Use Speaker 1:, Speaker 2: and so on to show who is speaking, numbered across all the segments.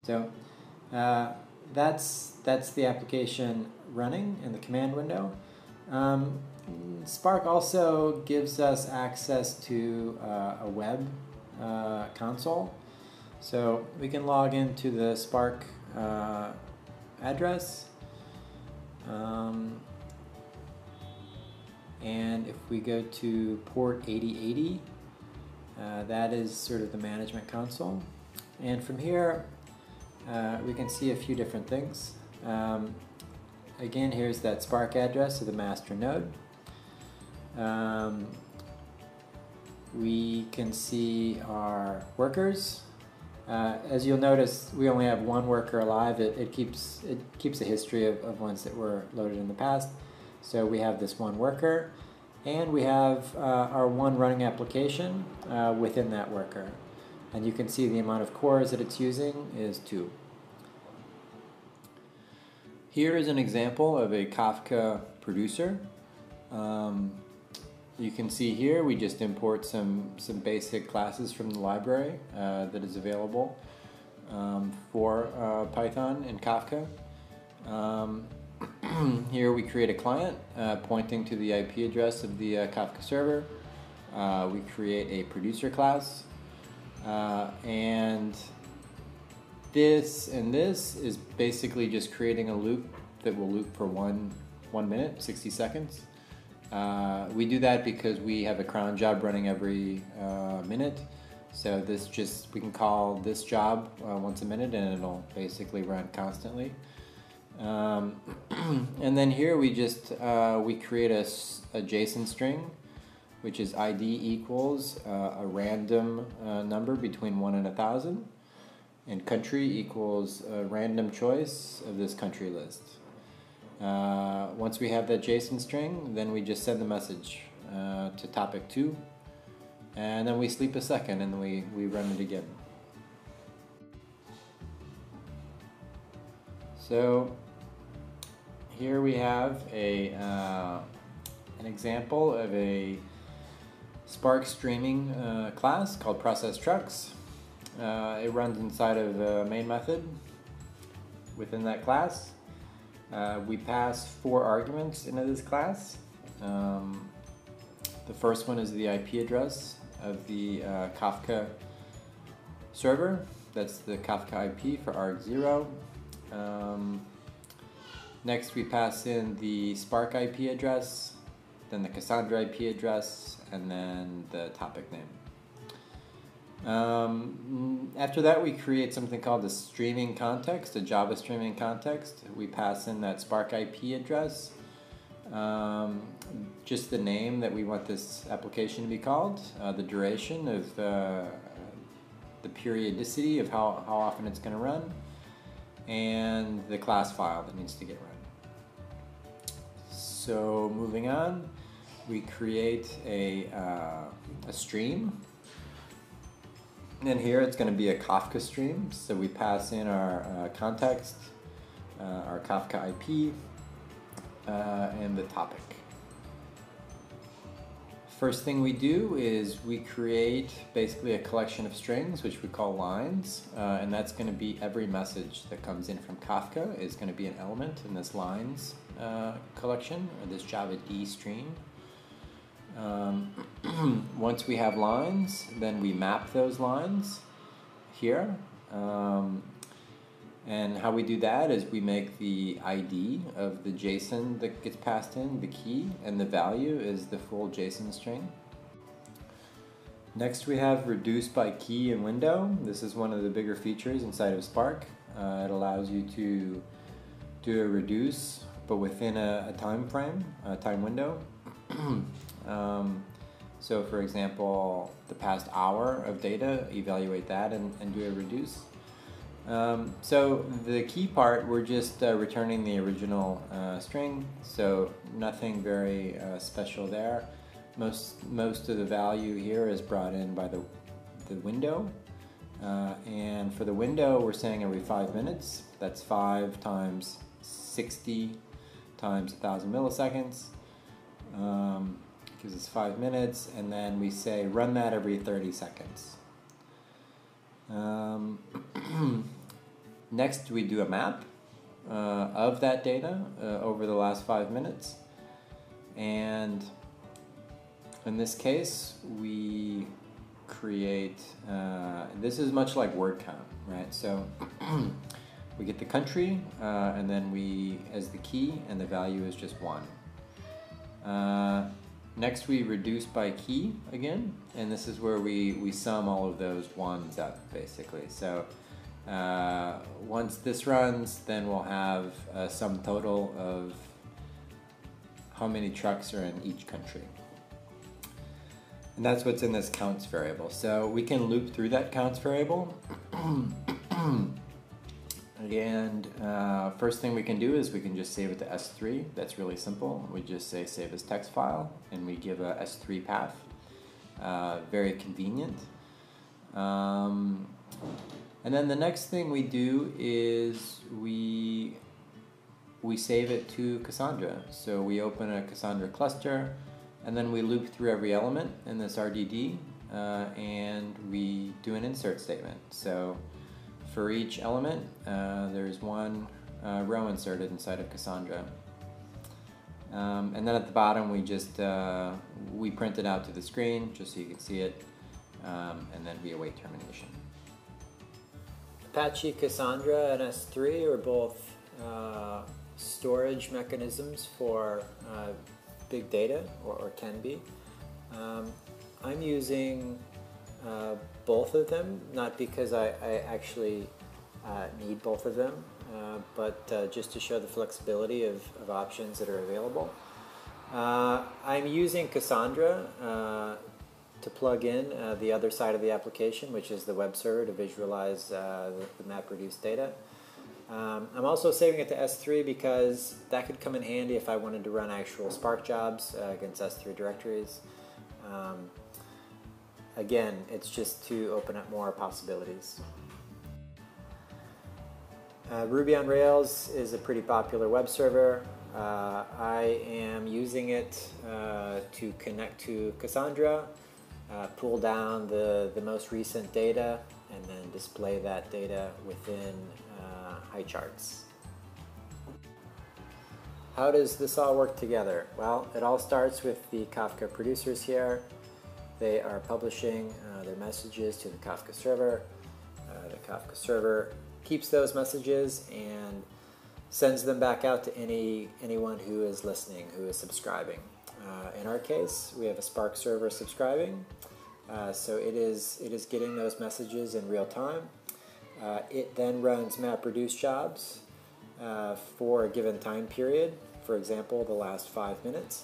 Speaker 1: So that's the application running in the command window. Spark also gives us access to a web console. So we can log into the Spark address. And if we go to port 8080, that is sort of the management console. And from here, we can see a few different things. Again, here's that Spark address of the master node. We can see our workers. As you'll notice, we only have one worker alive. It keeps a history of ones that were loaded in the past. So we have this one worker, and we have our one running application within that worker. And you can see the amount of cores that it's using is 2. Here is an example of a Kafka producer. You can see here we just import some basic classes from the library that is available for Python and Kafka. Here we create a client pointing to the IP address of the Kafka server. We create a producer class, and this is basically just creating a loop that will loop for 1 minute, 60 seconds. We do that because we have a cron job running every minute. So we can call this job once a minute, and it'll basically run constantly. And then here we create a JSON string, which is ID equals a random number between 1 and 1,000, and country equals a random choice of this country list. Once we have that JSON string, then we just send the message to topic 2, and then we sleep a second, and then we run it again. So here we have an example of a Spark Streaming class called process trucks. It runs inside of a main method within that class. We pass 4 arguments into this class. The first one is the IP address of the Kafka server. That's the Kafka IP for arg0. Next we pass in the Spark IP address, then the Cassandra IP address, and then the topic name. After that we create something called a streaming context, a Java streaming context. We pass in that Spark IP address, just the name that we want this application to be called, the duration of the periodicity of how often it's going to run, and the class file that needs to get run. So moving on, we create a stream. And here it's going to be a Kafka stream, so we pass in our context, our Kafka IP, and the topic. First thing we do is we create basically a collection of strings, which we call lines, and that's going to be every message that comes in from Kafka is going to be an element in this lines collection, or this Java D stream. Once we have lines, then we map those lines here, and how we do that is we make the ID of the JSON that gets passed in, the key, and the value is the full JSON string. Next we have reduce by key and window. This is one of the bigger features inside of Spark. It allows you to do a reduce, but within a time frame, a time window. So for example, the past hour of data, evaluate that and do a reduce. So the key part, we're just returning the original string, so nothing very special there. Most of the value here is brought in by the window, and for the window we're saying every 5 minutes. That's 5 times 60 times 1,000 milliseconds. Gives us 5 minutes, and then we say run that every 30 seconds. Next, we do a map of that data over the last 5 minutes. And in this case, we create, this is much like word count, right? So we get the country, and then we, as the key, and the value is just 1. Next, we reduce by key again, and this is where we sum all of those ones up, basically. So once this runs, then we'll have a sum total of how many trucks are in each country. And that's what's in this counts variable. So we can loop through that counts variable. And first thing we can do is we can just save it to S3. That's really simple. We just say save as text file, and we give a S3 path. Very convenient. And then the next thing we do is we save it to Cassandra. So we open a Cassandra cluster, and then we loop through every element in this RDD, and we do an insert statement. So for each element, there's one row inserted inside of Cassandra. And then at the bottom, we just we print it out to the screen just so you can see it, and then we await termination.
Speaker 2: Apache Cassandra and S3 are both storage mechanisms for big data, or can be. I'm using both of them, not because I actually need both of them, but just to show the flexibility of options that are available. I'm using Cassandra to plug in the other side of the application, which is the web server, to visualize the MapReduce data. I'm also saving it to S3 because that could come in handy if I wanted to run actual Spark jobs against S3 directories. Again, it's just to open up more possibilities. Ruby on Rails is a pretty popular web server. I am using it to connect to Cassandra, pull down the most recent data, and then display that data within HighCharts. How does this all work together? Well, it all starts with the Kafka producers here. They are publishing their messages to the Kafka server. The Kafka server keeps those messages and sends them back out to anyone who is listening, who is subscribing. In our case, we have a Spark server subscribing, so it is getting those messages in real time. It then runs MapReduce jobs for a given time period, for example, the last 5 minutes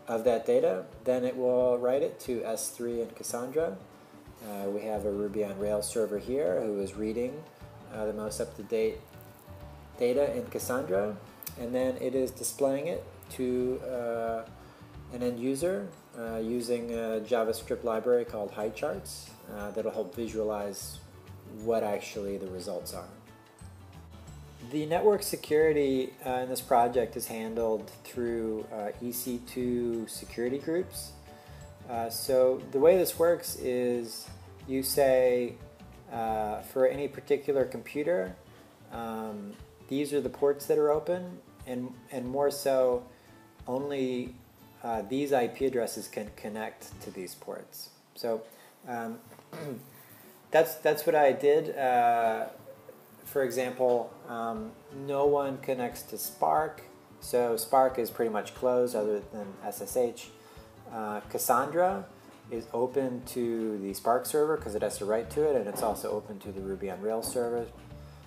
Speaker 2: of that data. Then it will write it to S3 and Cassandra. We have a Ruby on Rails server here who is reading the most up-to-date data in Cassandra, and then it is displaying it to an end user using a JavaScript library called HighCharts that'll help visualize what actually the results are. The network security in this project is handled through EC2 security groups. So the way this works is you say for any particular computer, these are the ports that are open, and more so, only these IP addresses can connect to these ports. So that's what I did. For example, no one connects to Spark, so Spark is pretty much closed other than SSH. Cassandra is open to the Spark server because it has to write to it, and it's also open to the Ruby on Rails server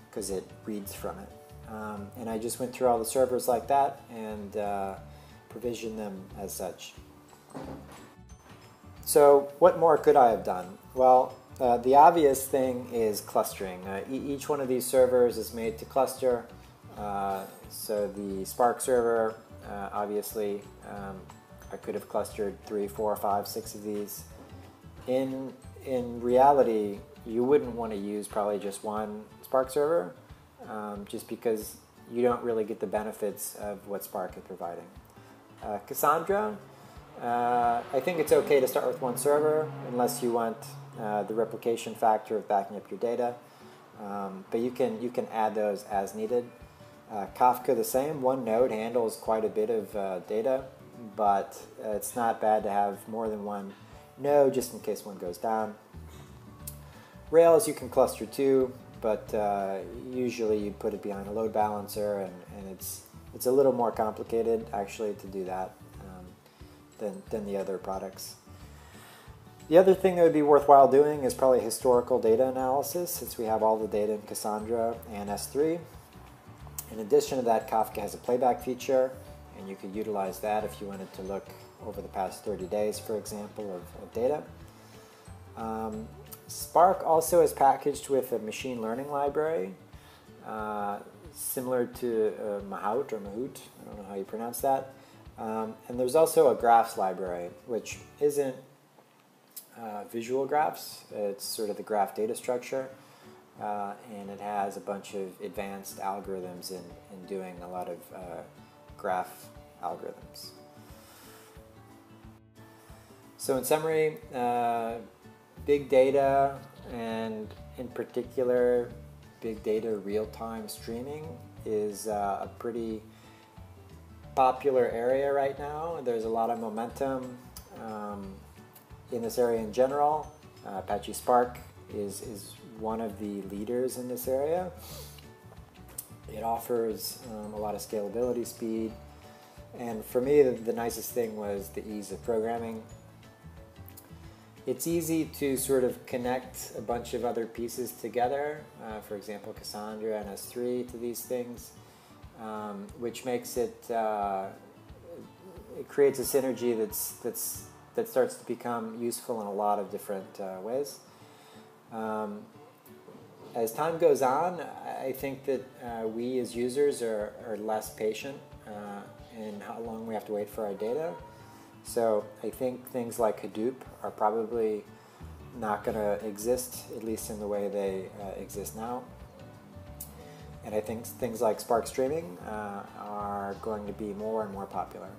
Speaker 2: because it reads from it. And I just went through all the servers like that and provisioned them as such. So what more could I have done? Well, the obvious thing is clustering. Each one of these servers is made to cluster. So the Spark server, obviously, I could have clustered 3, 4, 5, 6 of these. In reality, you wouldn't want to use probably just one Spark server, just because you don't really get the benefits of what Spark is providing. Cassandra, I think it's okay to start with one server unless you want the replication factor of backing up your data. but you can add those as needed. Kafka the same. One node handles quite a bit of data, but it's not bad to have more than one node just in case one goes down. Rails you can cluster too, but usually you put it behind a load balancer, and it's a little more complicated actually to do that than the other products. The other thing that would be worthwhile doing is probably historical data analysis, since we have all the data in Cassandra and S3. In addition to that, Kafka has a playback feature, and you could utilize that if you wanted to look over the past 30 days, for example, of data. Spark also is packaged with a machine learning library, similar to Mahout or Mahout, I don't know how you pronounce that. And there's also a graphs library, which isn't visual graphs. It's sort of the graph data structure, and it has a bunch of advanced algorithms in doing a lot of graph algorithms. So in summary, big data, and in particular big data real-time streaming, is a pretty popular area right now. There's a lot of momentum in this area in general. Apache Spark is one of the leaders in this area. It offers a lot of scalability, speed, and for me the nicest thing was the ease of programming. It's easy to sort of connect a bunch of other pieces together, for example Cassandra and S3 to these things, which makes it, it creates a synergy that starts to become useful in a lot of different ways. As time goes on, I think that we as users are less patient in how long we have to wait for our data. So I think things like Hadoop are probably not going to exist, at least in the way they exist now. And I think things like Spark Streaming are going to be more and more popular.